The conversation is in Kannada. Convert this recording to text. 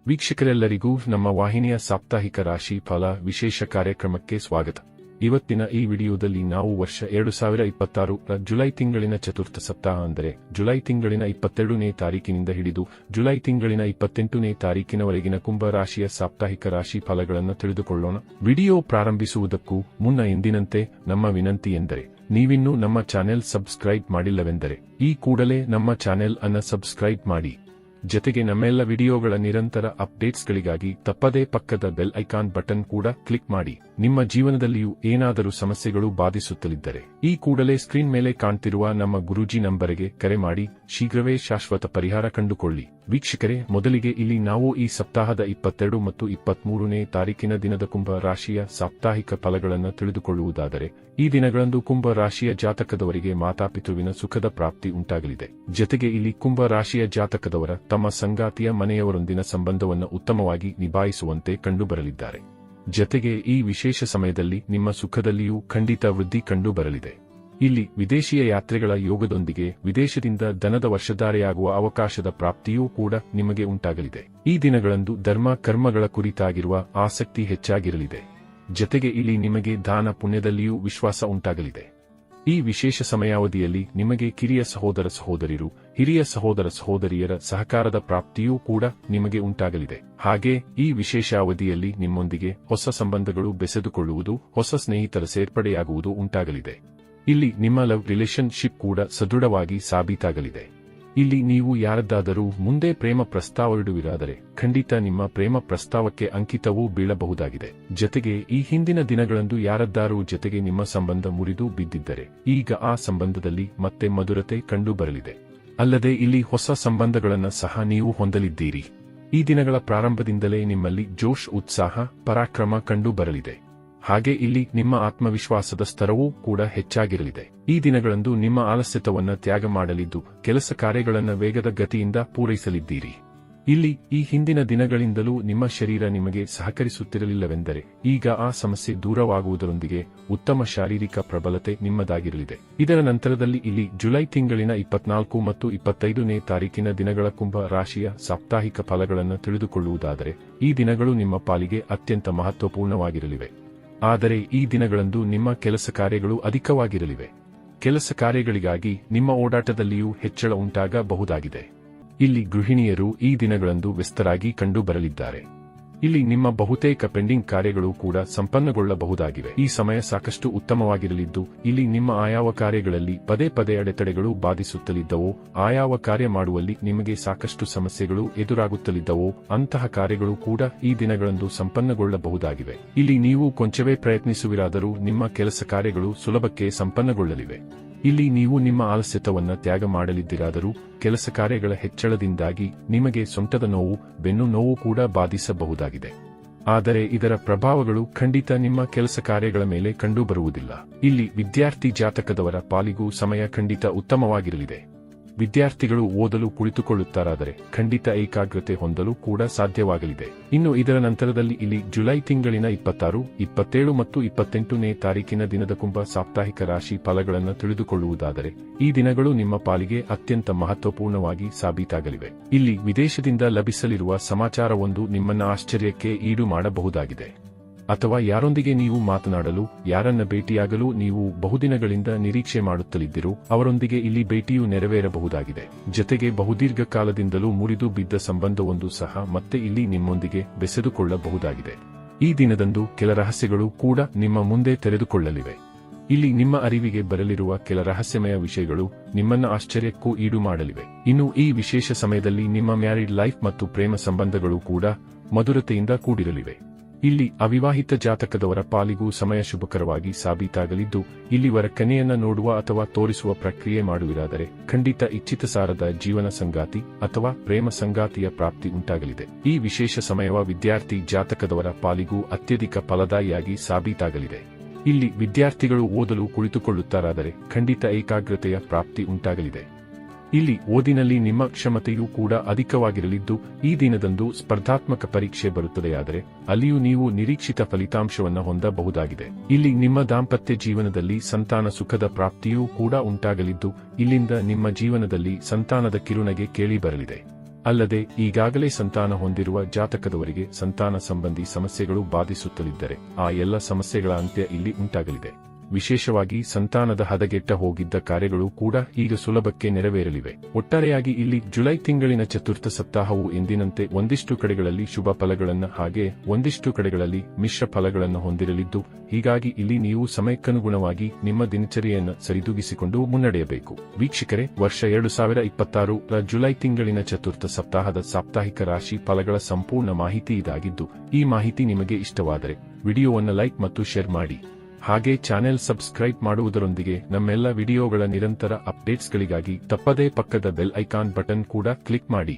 ವೀಕ್ಷಕರೆಲ್ಲರಿಗೂ ನಮ್ಮ ವಾಹಿನಿಯ ಸಾಪ್ತಾಹಿಕ ರಾಶಿ ಫಲ ವಿಶೇಷ ಕಾರ್ಯಕ್ರಮಕ್ಕೆ ಸ್ವಾಗತ. ಇವತ್ತಿನ ಈ ವಿಡಿಯೋದಲ್ಲಿ ನಾವು ವರ್ಷ 2026 ರ ಜುಲೈ ತಿಂಗಳಿನ ಚತುರ್ಥ ಸಪ್ತಾಹ ಅಂದರೆ ಜುಲೈ ತಿಂಗಳಿನ 22ನೇ ತಾರೀಕಿನಿಂದ ಹಿಡಿದು ಜುಲೈ ತಿಂಗಳಿನ 28ನೇ ತಾರೀಕಿನವರೆಗಿನ ಕುಂಭ ರಾಶಿಯ ಸಾಪ್ತಾಹಿಕ ರಾಶಿ ಫಲಗಳನ್ನು ತಿಳಿದುಕೊಳ್ಳೋಣ. ವಿಡಿಯೋ ಪ್ರಾರಂಭಿಸುವುದಕ್ಕೂ ಮುನ್ನ ಎಂದಿನಂತೆ ನಮ್ಮ ವಿನಂತಿ ಎಂದರೆ ನೀವಿನ್ನೂ ನಮ್ಮ ಚಾನೆಲ್ ಸಬ್ಸ್ಕ್ರೈಬ್ ಮಾಡಿಲ್ಲವೆಂದರೆ ಈ ಕೂಡಲೇ ನಮ್ಮ ಚಾನೆಲ್ ಅನ್ನು ಸಬ್ಸ್ಕ್ರೈಬ್ ಮಾಡಿ. ಜತೆಗೆ ನಮ್ಮೆಲ್ಲ ವಿಡಿಯೋಗಳ ನಿರಂತರ ಅಪ್ಡೇಟ್ಸ್ಗಳಿಗಾಗಿ ತಪ್ಪದೇ ಪಕ್ಕದ ಬೆಲ್ ಐಕಾನ್ ಬಟನ್ ಕೂಡ ಕ್ಲಿಕ್ ಮಾಡಿ. ನಿಮ್ಮ ಜೀವನದಲ್ಲಿಯೂ ಏನಾದರೂ ಸಮಸ್ಯೆಗಳು ಬಾಧಿಸುತ್ತಲಿದ್ದರೆ ಈ ಕೂಡಲೇ ಸ್ಕ್ರೀನ್ ಮೇಲೆ ಕಾಣ್ತಿರುವ ನಮ್ಮ ಗುರೂಜಿ ನಂಬರಿಗೆ ಕರೆ ಮಾಡಿ ಶೀಘ್ರವೇ ಶಾಶ್ವತ ಪರಿಹಾರ ಕಂಡುಕೊಳ್ಳಿ. ವೀಕ್ಷಕರೇ, ಮೊದಲಿಗೆ ಇಲ್ಲಿ ನಾವು ಈ ಸಪ್ತಾಹದ 22 ಮತ್ತು 23ನೇ ತಾರೀಕಿನ ದಿನದ ಕುಂಭ ರಾಶಿಯ ಸಾಪ್ತಾಹಿಕ ಫಲಗಳನ್ನು ತಿಳಿದುಕೊಳ್ಳುವುದಾದರೆ, ಈ ದಿನಗಳಂದು ಕುಂಭ ರಾಶಿಯ ಜಾತಕದವರಿಗೆ ಮಾತಾಪಿತೃವಿನ ಸುಖದ ಪ್ರಾಪ್ತಿ ಉಂಟಾಗಲಿದೆ. ಜತೆಗೆ ಇಲ್ಲಿ ಕುಂಭ ರಾಶಿಯ ಜಾತಕದವರ ತಮ್ಮ ಸಂಗಾತಿಯ ಮನೆಯವರೊಂದಿನ ಸಂಬಂಧವನ್ನು ಉತ್ತಮವಾಗಿ ನಿಭಾಯಿಸುವಂತೆ ಕಂಡುಬರಲಿದ್ದಾರೆ. ಜತೆಗೆ ಈ ವಿಶೇಷ ಸಮಯದಲ್ಲಿ ನಿಮ್ಮ ಸುಖದಲ್ಲಿಯೂ ಖಂಡಿತ ವೃದ್ಧಿ ಕಂಡುಬರಲಿದೆ. ಇಲ್ಲಿ ವಿದೇಶೀಯ ಯಾತ್ರೆಗಳ ಯೋಗದೊಂದಿಗೆ ವಿದೇಶದಿಂದ ಧನದ ವರ್ಷಧಾರೆಯಾಗುವ ಅವಕಾಶದ ಪ್ರಾಪ್ತಿಯೂ ಕೂಡ ನಿಮಗೆ ಉಂಟಾಗಲಿದೆ. ಈ ದಿನಗಳಂದು ಧರ್ಮ ಕರ್ಮಗಳ ಕುರಿತಾಗಿರುವ ಆಸಕ್ತಿ ಹೆಚ್ಚಾಗಿರಲಿದೆ. ಜತೆಗೆ ಇಲ್ಲಿ ನಿಮಗೆ ದಾನ ಪುಣ್ಯದಲ್ಲಿಯೂ ವಿಶ್ವಾಸ ಉಂಟಾಗಲಿದೆ. ಈ ವಿಶೇಷ ಸಮಯಾವಧಿಯಲ್ಲಿ ನಿಮಗೆ ಕಿರಿಯ ಸಹೋದರ ಸಹೋದರಿಯರು, ಹಿರಿಯ ಸಹೋದರ ಸಹೋದರಿಯರ ಸಹಕಾರದ ಪ್ರಾಪ್ತಿಯೂ ಕೂಡ ನಿಮಗೆ ಉಂಟಾಗಲಿದೆ. ಹಾಗೆ ಈ ವಿಶೇಷ ಅವಧಿಯಲ್ಲಿ ನಿಮ್ಮೊಂದಿಗೆ ಹೊಸ ಸಂಬಂಧಗಳು ಬೆಸೆದುಕೊಳ್ಳುವುದು, ಹೊಸ ಸ್ನೇಹಿತರ ಸೇರ್ಪಡೆಯಾಗುವುದು ಉಂಟಾಗಲಿದೆ. ಇಲ್ಲಿ ನಿಮ್ಮ ಲವ್ ರಿಲೇಶನ್ಶಿಪ್ ಕೂಡ ಸದೃಢವಾಗಿ ಸಾಬೀತಾಗಲಿದೆ. ಇಲ್ಲಿ ನೀವು ಯಾರದ್ದಾದರೂ ಮುಂದೆ ಪ್ರೇಮ ಪ್ರಸ್ತಾವವಿಡುವಿರಾದರೆ ಖಂಡಿತ ನಿಮ್ಮ ಪ್ರೇಮ ಪ್ರಸ್ತಾವಕ್ಕೆ ಅಂಕಿತವೂ ಬೀಳಬಹುದಾಗಿದೆ. ಜತೆಗೆ ಈ ಹಿಂದಿನ ದಿನಗಳಂದು ಯಾರದ್ದಾರೂ ಜತೆಗೆ ನಿಮ್ಮ ಸಂಬಂಧ ಮುರಿದು ಬಿದ್ದಿದ್ದರೆ ಈಗ ಆ ಸಂಬಂಧದಲ್ಲಿ ಮತ್ತೆ ಮಧುರತೆ ಕಂಡುಬರಲಿದೆ. ಅಲ್ಲದೆ ಇಲ್ಲಿ ಹೊಸ ಸಂಬಂಧಗಳನ್ನು ಸಹ ನೀವು ಹೊಂದಲಿದ್ದೀರಿ. ಈ ದಿನಗಳ ಪ್ರಾರಂಭದಿಂದಲೇ ನಿಮ್ಮಲ್ಲಿ ಜೋಶ್, ಉತ್ಸಾಹ, ಪರಾಕ್ರಮ ಕಂಡುಬರಲಿದೆ. ಹಾಗೆ ಇಲ್ಲಿ ನಿಮ್ಮ ಆತ್ಮವಿಶ್ವಾಸದ ಸ್ತರವೂ ಕೂಡ ಹೆಚ್ಚಾಗಿರಲಿದೆ. ಈ ದಿನಗಳಂದು ನಿಮ್ಮ ಆಲಸ್ಯತವನ್ನು ತ್ಯಾಗ ಮಾಡಲಿದ್ದು ಕೆಲಸ ಕಾರ್ಯಗಳನ್ನು ವೇಗದ ಗತಿಯಿಂದ ಪೂರೈಸಲಿದ್ದೀರಿ. ಇಲ್ಲಿ ಈ ಹಿಂದಿನ ದಿನಗಳಿಂದಲೂ ನಿಮ್ಮ ಶರೀರ ನಿಮಗೆ ಸಹಕರಿಸುತ್ತಿರಲಿಲ್ಲವೆಂದರೆ ಈಗ ಆ ಸಮಸ್ಯೆ ದೂರವಾಗುವುದರೊಂದಿಗೆ ಉತ್ತಮ ಶಾರೀರಿಕ ಪ್ರಬಲತೆ ನಿಮ್ಮದಾಗಿರಲಿದೆ. ಇದರ ನಂತರದಲ್ಲಿ ಇಲ್ಲಿ ಜುಲೈ ತಿಂಗಳಿನ 24 ಮತ್ತು 25ನೇ ತಾರೀಕಿನ ದಿನಗಳ ಕುಂಭ ರಾಶಿಯ ಸಾಪ್ತಾಹಿಕ ಫಲಗಳನ್ನು ತಿಳಿದುಕೊಳ್ಳುವುದಾದರೆ, ಈ ದಿನಗಳು ನಿಮ್ಮ ಪಾಲಿಗೆ ಅತ್ಯಂತ ಮಹತ್ವಪೂರ್ಣವಾಗಿರಲಿವೆ. ಆದರೆ ಈ ದಿನಗಳಂದು ನಿಮ್ಮ ಕೆಲಸ ಕಾರ್ಯಗಳು ಅಧಿಕವಾಗಿರಲಿವೆ. ಕೆಲಸ ಕಾರ್ಯಗಳಿಗಾಗಿ ನಿಮ್ಮ ಓಡಾಟದಲ್ಲಿಯೂ ಹೆಚ್ಚಳ ಉಂಟಾಗಬಹುದಾಗಿದೆ. ಇಲ್ಲಿ ಗೃಹಿಣಿಯರು ಈ ದಿನಗಳಂದು ವ್ಯಸ್ತರಾಗಿ ಕಂಡುಬರಲಿದ್ದಾರೆ. ಇಲ್ಲಿ ನಿಮ್ಮ ಬಹುತೇಕ ಪೆಂಡಿಂಗ್ ಕಾರ್ಯಗಳು ಕೂಡ ಸಂಪನ್ನಗೊಳ್ಳಬಹುದಾಗಿವೆ. ಈ ಸಮಯ ಸಾಕಷ್ಟು ಉತ್ತಮವಾಗಿರಲಿದ್ದು ಇಲ್ಲಿ ನಿಮ್ಮ ಆಯಾವ ಕಾರ್ಯಗಳಲ್ಲಿ ಪದೇ ಪದೇ ಅಡೆತಡೆಗಳು ಬಾಧಿಸುತ್ತಲಿದ್ದವೋ, ಆಯಾವ ಕಾರ್ಯ ಮಾಡುವಲ್ಲಿ ನಿಮಗೆ ಸಾಕಷ್ಟು ಸಮಸ್ಯೆಗಳು ಎದುರಾಗುತ್ತಲಿದ್ದವೋ ಅಂತಹ ಕಾರ್ಯಗಳು ಕೂಡ ಈ ದಿನಗಳಂದು ಸಂಪನ್ನಗೊಳ್ಳಬಹುದಾಗಿವೆ. ಇಲ್ಲಿ ನೀವು ಕೊಂಚವೇ ಪ್ರಯತ್ನಿಸುವಿರಾದರೂ ನಿಮ್ಮ ಕೆಲಸ ಕಾರ್ಯಗಳು ಸುಲಭಕ್ಕೆ ಸಂಪನ್ನಗೊಳ್ಳಲಿವೆ. ಇಲ್ಲಿ ನೀವು ನಿಮ್ಮ ಆಲಸ್ಯತವನ್ನು ತ್ಯಾಗ ಮಾಡಲಿದ್ದೀರಾದರೂ ಕೆಲಸ ಕಾರ್ಯಗಳ ಹೆಚ್ಚಳದಿಂದಾಗಿ ನಿಮಗೆ ಸೊಂಟದ ನೋವು, ಬೆನ್ನು ನೋವು ಕೂಡ ಬಾಧಿಸಬಹುದಾಗಿದೆ. ಆದರೆ ಇದರ ಪ್ರಭಾವಗಳು ಖಂಡಿತ ನಿಮ್ಮ ಕೆಲಸ ಕಾರ್ಯಗಳ ಮೇಲೆ ಕಂಡುಬರುವುದಿಲ್ಲ. ಇಲ್ಲಿ ವಿದ್ಯಾರ್ಥಿ ಜಾತಕದವರ ಪಾಲಿಗೂ ಸಮಯ ಖಂಡಿತ ಉತ್ತಮವಾಗಿರಲಿದೆ. ವಿದ್ಯಾರ್ಥಿಗಳು ಓದಲು ಕುಳಿತುಕೊಳ್ಳುತ್ತಾರಾದರೆ ಖಂಡಿತ ಏಕಾಗ್ರತೆ ಹೊಂದಲು ಕೂಡ ಸಾಧ್ಯವಾಗಲಿದೆ. ಇನ್ನು ಇದರ ನಂತರದಲ್ಲಿ ಇಲ್ಲಿ ಜುಲೈ ತಿಂಗಳಿನ 26, 27 ಮತ್ತು 28ನೇ ತಾರೀಕಿನ ದಿನದ ಕುಂಭ ಸಾಪ್ತಾಹಿಕ ರಾಶಿ ಫಲಗಳನ್ನು ತಿಳಿದುಕೊಳ್ಳುವುದಾದರೆ, ಈ ದಿನಗಳು ನಿಮ್ಮ ಪಾಲಿಗೆ ಅತ್ಯಂತ ಮಹತ್ವಪೂರ್ಣವಾಗಿ ಸಾಬೀತಾಗಲಿವೆ. ಇಲ್ಲಿ ವಿದೇಶದಿಂದ ಲಭಿಸಲಿರುವ ಸಮಾಚಾರವೊಂದು ನಿಮ್ಮನ್ನ ಆಶ್ಚರ್ಯಕ್ಕೆ ಈಡು ಮಾಡಬಹುದಾಗಿದೆ. ಅಥವಾ ಯಾರೊಂದಿಗೆ ನೀವು ಮಾತನಾಡಲು, ಯಾರನ್ನ ಭೇಟಿಯಾಗಲು ನೀವು ಬಹುದಿನಗಳಿಂದ ನಿರೀಕ್ಷೆ ಮಾಡುತ್ತಲಿದ್ದಿರೋ ಅವರೊಂದಿಗೆ ಇಲ್ಲಿ ಭೇಟಿಯು ನೆರವೇರಬಹುದಾಗಿದೆ. ಜತೆಗೆ ಬಹುದೀರ್ಘ ಕಾಲದಿಂದಲೂ ಮುರಿದು ಬಿದ್ದ ಸಂಬಂಧವೊಂದು ಸಹ ಮತ್ತೆ ಇಲ್ಲಿ ನಿಮ್ಮೊಂದಿಗೆ ಬೆಸೆದುಕೊಳ್ಳಬಹುದಾಗಿದೆ. ಈ ದಿನದಂದು ಕೆಲ ರಹಸ್ಯಗಳು ಕೂಡ ನಿಮ್ಮ ಮುಂದೆ ತೆರೆದುಕೊಳ್ಳಲಿವೆ. ಇಲ್ಲಿ ನಿಮ್ಮ ಅರಿವಿಗೆ ಬರಲಿರುವ ಕೆಲ ರಹಸ್ಯಮಯ ವಿಷಯಗಳು ನಿಮ್ಮನ್ನ ಆಶ್ಚರ್ಯಕ್ಕೂ ಈಡು ಮಾಡಲಿವೆ. ಇನ್ನು ಈ ವಿಶೇಷ ಸಮಯದಲ್ಲಿ ನಿಮ್ಮ ಮ್ಯಾರಿಡ್ ಲೈಫ್ ಮತ್ತು ಪ್ರೇಮ ಸಂಬಂಧಗಳು ಕೂಡ ಮಧುರತೆಯಿಂದ ಕೂಡಿರಲಿವೆ. ಇಲ್ಲಿ ಅವಿವಾಹಿತ ಜಾತಕದವರ ಪಾಲಿಗೂ ಸಮಯ ಶುಭಕರವಾಗಿ ಸಾಬೀತಾಗಲಿದ್ದು, ಇಲ್ಲಿವರ ಕನ್ಯೆಯನ್ನ ನೋಡುವ ಅಥವಾ ತೋರಿಸುವ ಪ್ರಕ್ರಿಯೆ ಮಾಡುವಿರಾದರೆ ಖಂಡಿತ ಇಚ್ಛಿತ ಸಾರದ ಜೀವನ ಸಂಗಾತಿ ಅಥವಾ ಪ್ರೇಮ ಸಂಗಾತಿಯ ಪ್ರಾಪ್ತಿ ಉಂಟಾಗಲಿದೆ. ಈ ವಿಶೇಷ ಸಮಯವ ವಿದ್ಯಾರ್ಥಿ ಜಾತಕದವರ ಪಾಲಿಗೂ ಅತ್ಯಧಿಕ ಫಲದಾಯಿಯಾಗಿ ಸಾಬೀತಾಗಲಿದೆ. ಇಲ್ಲಿ ವಿದ್ಯಾರ್ಥಿಗಳು ಓದಲು ಕುಳಿತುಕೊಳ್ಳುತ್ತಾರಾದರೆ ಖಂಡಿತ ಏಕಾಗ್ರತೆಯ ಪ್ರಾಪ್ತಿ ಉಂಟಾಗಲಿದೆ. ಇಲ್ಲಿ ಓದಿನಲ್ಲಿ ನಿಮ್ಮ ಕ್ಷಮತೆಯೂ ಕೂಡ ಅಧಿಕವಾಗಿರಲಿದ್ದು, ಈ ದಿನದಂದು ಸ್ಪರ್ಧಾತ್ಮಕ ಪರೀಕ್ಷೆ ಬರುತ್ತದೆಯಾದರೆ ಅಲ್ಲಿಯೂ ನೀವು ನಿರೀಕ್ಷಿತ ಫಲಿತಾಂಶವನ್ನು ಹೊಂದಬಹುದಾಗಿದೆ. ಇಲ್ಲಿ ನಿಮ್ಮ ದಾಂಪತ್ಯ ಜೀವನದಲ್ಲಿ ಸಂತಾನ ಸುಖದ ಪ್ರಾಪ್ತಿಯೂ ಕೂಡ ಉಂಟಾಗಲಿದ್ದು, ಇಲ್ಲಿಂದ ನಿಮ್ಮ ಜೀವನದಲ್ಲಿ ಸಂತಾನದ ಕಿರುನಗೆ ಕೇಳಿ ಬರಲಿದೆ. ಅಲ್ಲದೆ ಈಗಾಗಲೇ ಸಂತಾನ ಹೊಂದಿರುವ ಜಾತಕದವರಿಗೆ ಸಂತಾನ ಸಂಬಂಧಿ ಸಮಸ್ಯೆಗಳು ಬಾಧಿಸುತ್ತಲಿದ್ದರೆ ಆ ಎಲ್ಲ ಸಮಸ್ಯೆಗಳ ಅಂತ್ಯ ಇಲ್ಲಿ ಉಂಟಾಗಲಿದೆ. ವಿಶೇಷವಾಗಿ ಸಂತಾನದ ಹದಗೆಟ್ಟ ಹೋಗಿದ್ದ ಕಾರ್ಯಗಳು ಕೂಡ ಈಗ ಸುಲಭಕ್ಕೆ ನೆರವೇರಲಿವೆ. ಒಟ್ಟಾರೆಯಾಗಿ ಇಲ್ಲಿ ಜುಲೈ ತಿಂಗಳಿನ ಚತುರ್ಥ ಸಪ್ತಾಹವು ಎಂದಿನಂತೆ ಒಂದಿಷ್ಟು ಕಡೆಗಳಲ್ಲಿ ಶುಭ ಫಲಗಳನ್ನು ಹಾಗೆ ಒಂದಿಷ್ಟು ಕಡೆಗಳಲ್ಲಿ ಮಿಶ್ರ ಫಲಗಳನ್ನು ಹೊಂದಿರಲಿದ್ದು, ಹೀಗಾಗಿ ಇಲ್ಲಿ ನೀವು ಸಮಯಕ್ಕನುಗುಣವಾಗಿ ನಿಮ್ಮ ದಿನಚರಿಯನ್ನು ಸರಿದೂಗಿಸಿಕೊಂಡು ಮುನ್ನಡೆಯಬೇಕು. ವೀಕ್ಷಕರೇ, ವರ್ಷ 2026 ಜುಲೈ ತಿಂಗಳಿನ ಚತುರ್ಥ ಸಪ್ತಾಹದ ಸಾಪ್ತಾಹಿಕ ರಾಶಿ ಫಲಗಳ ಸಂಪೂರ್ಣ ಮಾಹಿತಿ ಇದಾಗಿದ್ದು, ಈ ಮಾಹಿತಿ ನಿಮಗೆ ಇಷ್ಟವಾದರೆ ವಿಡಿಯೋವನ್ನು ಲೈಕ್ ಮತ್ತು ಶೇರ್ ಮಾಡಿ. ಹಾಗೆ ಚಾನೆಲ್ ಸಬ್ಸ್ಕ್ರೈಬ್ ಮಾಡುವುದರೊಂದಿಗೆ ನಮ್ಮೆಲ್ಲ ವಿಡಿಯೋಗಳ ನಿರಂತರ ಅಪ್ಡೇಟ್ಸ್ಗಳಿಗಾಗಿ ತಪ್ಪದೇ ಪಕ್ಕದ ಬೆಲ್ ಐಕಾನ್ ಬಟನ್ ಕೂಡ ಕ್ಲಿಕ್ ಮಾಡಿ.